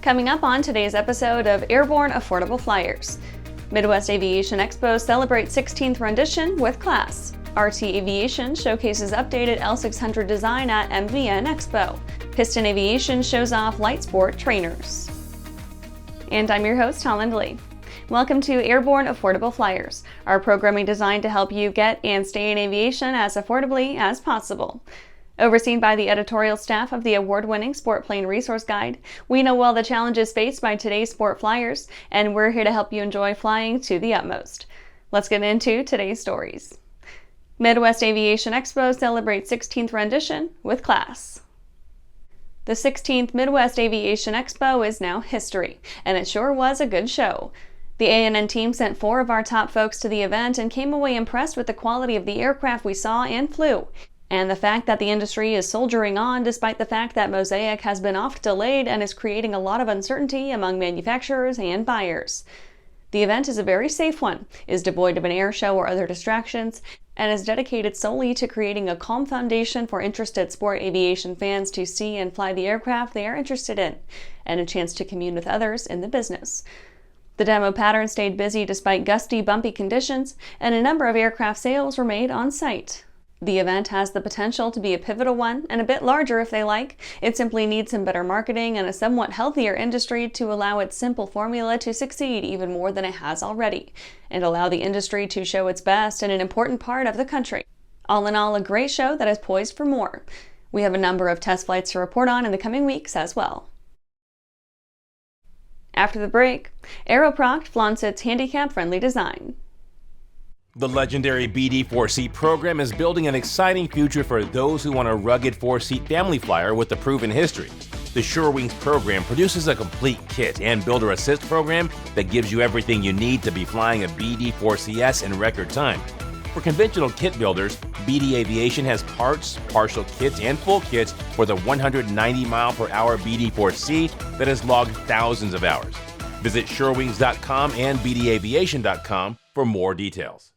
Coming up on today's episode of Airborne Affordable Flyers. MidWest Aviation Expo celebrates 16th rendition with class. RT Aviation showcases updated L600 design at MVN Expo. Piston Aviation shows off light sport trainers. And I'm your host, Holland Lee. Welcome to Airborne Affordable Flyers, our programming designed to help you get and stay in aviation as affordably as possible. Overseen by the editorial staff of the award-winning Sport Plane Resource Guide, we know well the challenges faced by today's sport flyers, and we're here to help you enjoy flying to the utmost. Let's get into today's stories. MidWest Aviation Expo celebrates 16th rendition with class. The 16th MidWest Aviation Expo is now history, and it sure was a good show. The A&N team sent 4 of our top folks to the event and came away impressed with the quality of the aircraft we saw and flew, and the fact that the industry is soldiering on despite the fact that MOSAIC has been oft delayed and is creating a lot of uncertainty among manufacturers and buyers. The event is a very safe one, is devoid of an air show or other distractions, and is dedicated solely to creating a calm foundation for interested sport aviation fans to see and fly the aircraft they are interested in, and a chance to commune with others in the business. The demo pattern stayed busy despite gusty, bumpy conditions, and a number of aircraft sales were made on site. The event has the potential to be a pivotal one, and a bit larger if they like. It simply needs some better marketing and a somewhat healthier industry to allow its simple formula to succeed even more than it has already, and allow the industry to show its best in an important part of the country. All in all, a great show that is poised for more. We have a number of test flights to report on in the coming weeks as well. After the break, Aeroprakt flaunts its handicap-friendly design. The legendary BD4C program is building an exciting future for those who want a rugged 4-seat family flyer with a proven history. The SureWings program produces a complete kit and builder assist program that gives you everything you need to be flying a BD4CS in record time. For conventional kit builders, DJI Aviation has parts, partial kits, and full kits for the 190-mile-per-hour BD4C that has logged thousands of hours. Visit surewings.com and bdaviation.com for more details.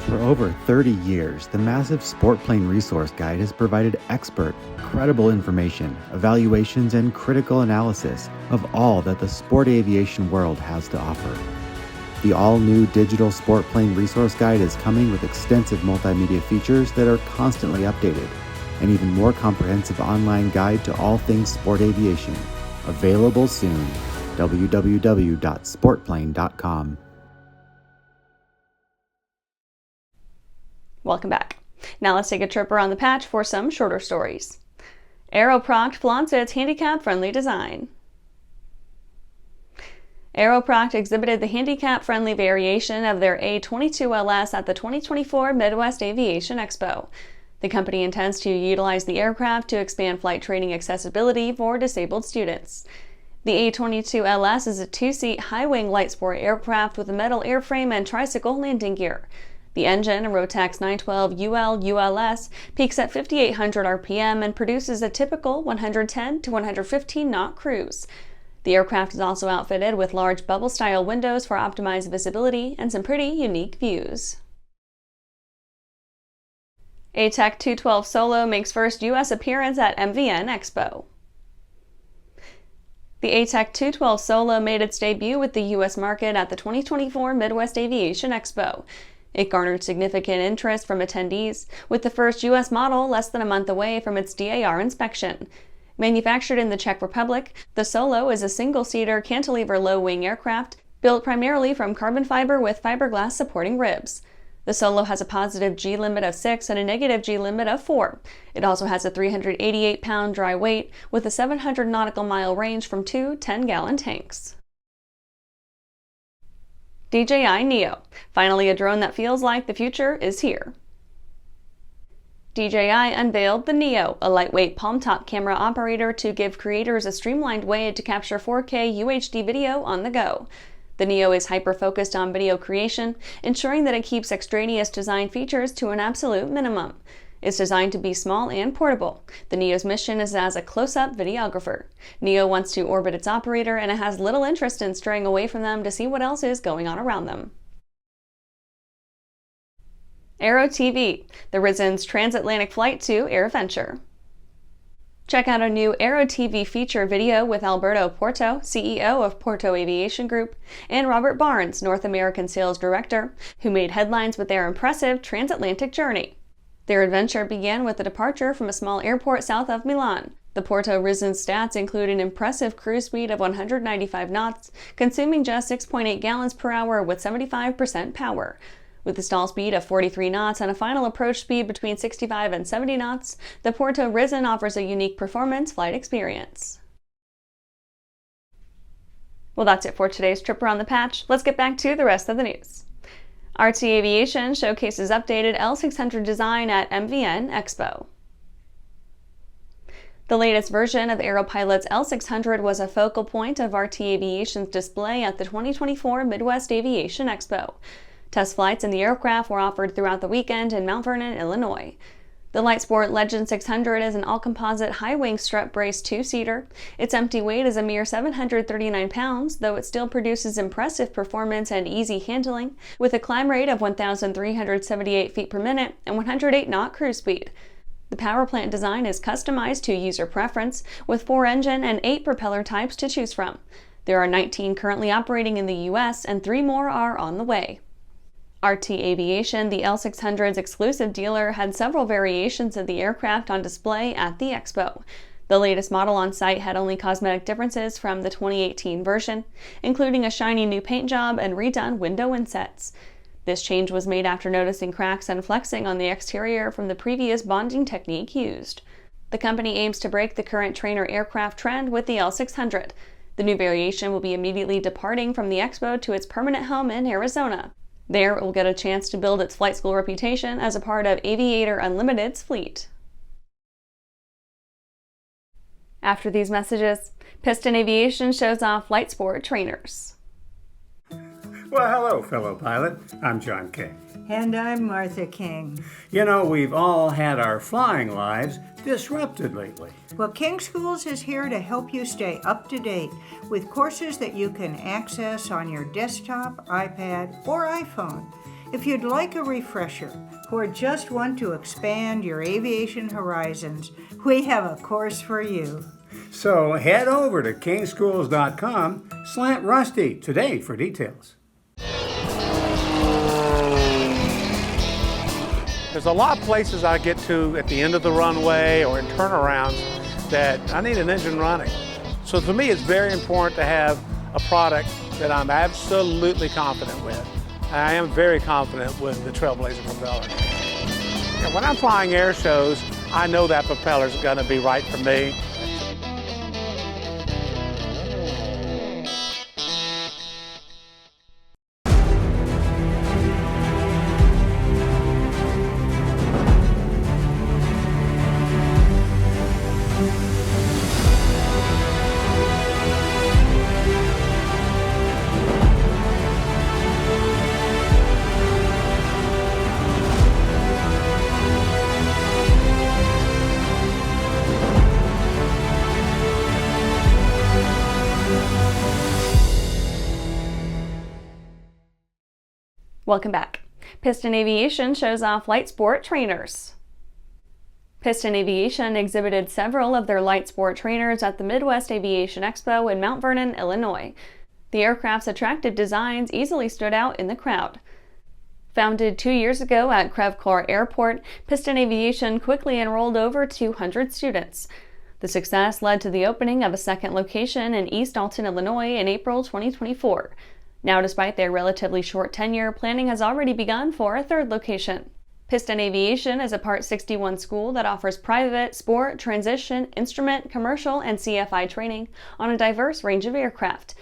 For over 30 years, the massive Sport Plane Resource Guide has provided expert, credible information, evaluations, and critical analysis of all that the sport aviation world has to offer. The all-new digital Sport Plane Resource Guide is coming with extensive multimedia features that are constantly updated, and even more comprehensive online guide to all things sport aviation. Available soon. www.sportplane.com. Welcome back. Now let's take a trip around the patch for some shorter stories. Aeroprakt flaunts its handicap-friendly design. Aeroprakt exhibited the handicap-friendly variation of their A22LS at the 2024 MidWest Aviation Expo. The company intends to utilize the aircraft to expand flight training accessibility for disabled students. The A22LS is a 2-seat high-wing light sport aircraft with a metal airframe and tricycle landing gear. The engine, a Rotax 912UL-ULS, peaks at 5,800 RPM and produces a typical 110 to 115 knot cruise. The aircraft is also outfitted with large bubble-style windows for optimized visibility and some pretty unique views. Atec 212 Solo makes first U.S. appearance at MVN Expo. The Atec 212 Solo made its debut with the U.S. market at the 2024 MidWest Aviation Expo. It garnered significant interest from attendees, with the first U.S. model less than a month away from its DAR inspection. Manufactured in the Czech Republic, the Solo is a single-seater cantilever low-wing aircraft built primarily from carbon fiber with fiberglass supporting ribs. The Solo has a positive G limit of 6 and a negative G limit of 4. It also has a 388-pound dry weight with a 700 nautical mile range from 2 10-gallon tanks. DJI Neo. Finally, a drone that feels like the future is here. DJI unveiled the Neo, a lightweight palm-top camera operator to give creators a streamlined way to capture 4K UHD video on the go. The Neo is hyper-focused on video creation, ensuring that it keeps extraneous design features to an absolute minimum. It's designed to be small and portable. The Neo's mission is as a close-up videographer. Neo wants to orbit its operator, and it has little interest in straying away from them to see what else is going on around them. Aero TV, the Risen's transatlantic flight to AirVenture. Check out a new Aero TV feature video with Alberto Porto, CEO of Porto Aviation Group, and Robert Barnes, North American Sales Director, who made headlines with their impressive transatlantic journey. Their adventure began with a departure from a small airport south of Milan. The Porto Risen's stats include an impressive cruise speed of 195 knots, consuming just 6.8 gallons per hour with 75% power. With a stall speed of 43 knots and a final approach speed between 65 and 70 knots, the Porto Risen offers a unique performance flight experience. Well, that's it for today's trip around the patch. Let's get back to the rest of the news. RT Aviation showcases updated L600 design at MVN Expo. The latest version of Aeropilot's L600 was a focal point of RT Aviation's display at the 2024 MidWest Aviation Expo. Test flights in the aircraft were offered throughout the weekend in Mount Vernon, Illinois. The Lightsport Legend 600 is an all-composite high-wing strut-braced two-seater. Its empty weight is a mere 739 pounds, though it still produces impressive performance and easy handling, with a climb rate of 1,378 feet per minute and 108-knot cruise speed. The power plant design is customized to user preference, with 4 engine and 8 propeller types to choose from. There are 19 currently operating in the U.S., and 3 more are on the way. RT Aviation, the L600's exclusive dealer, had several variations of the aircraft on display at the expo. The latest model on site had only cosmetic differences from the 2018 version, including a shiny new paint job and redone window insets. This change was made after noticing cracks and flexing on the exterior from the previous bonding technique used. The company aims to break the current trainer aircraft trend with the L600. The new variation will be immediately departing from the expo to its permanent home in Arizona. There, it will get a chance to build its flight school reputation as a part of Aviator Unlimited's fleet. After these messages, Piston Aviation shows off flight sport trainers. Well, hello, fellow pilot. I'm John King. And I'm Martha King. You know, we've all had our flying lives disrupted lately. Well, King Schools is here to help you stay up to date with courses that you can access on your desktop, iPad, or iPhone. If you'd like a refresher or just want to expand your aviation horizons, we have a course for you. So head over to kingschools.com/Rusty today for details. There's a lot of places I get to at the end of the runway or in turnarounds that I need an engine running. So for me, it's very important to have a product that I'm absolutely confident with. I am very confident with the Trailblazer propeller. When I'm flying air shows, I know that propeller is going to be right for me. Welcome back. Piston Aviation shows off light sport trainers. Piston Aviation exhibited several of their light sport trainers at the MidWest Aviation Expo in Mount Vernon, Illinois. The aircraft's attractive designs easily stood out in the crowd. Founded 2 years ago at Crèvecoeur Airport, Piston Aviation quickly enrolled over 200 students. The success led to the opening of a second location in East Alton, Illinois in April 2024. Now, despite their relatively short tenure, planning has already begun for a third location. Piston Aviation is a Part 61 school that offers private, sport, transition, instrument, commercial, and CFI training on a diverse range of aircraft.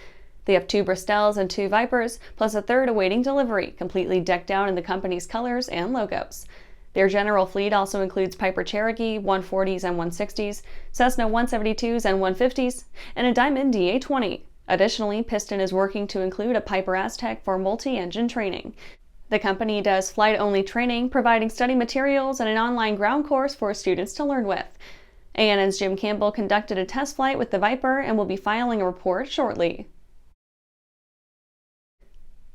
They have 2 Bristells and 2 Vipers, plus a third awaiting delivery, completely decked out in the company's colors and logos. Their general fleet also includes Piper Cherokee 140s and 160s, Cessna 172s and 150s, and a Diamond DA-20. Additionally, Piston is working to include a Piper Atec for multi-engine training. The company does flight-only training, providing study materials and an online ground course for students to learn with. ANN's Jim Campbell conducted a test flight with the Viper and will be filing a report shortly.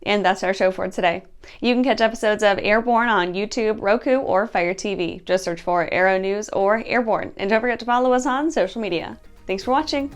And that's our show for today. You can catch episodes of Airborne on YouTube, Roku, or Fire TV. Just search for Aero-News or Airborne. And don't forget to follow us on social media. Thanks for watching.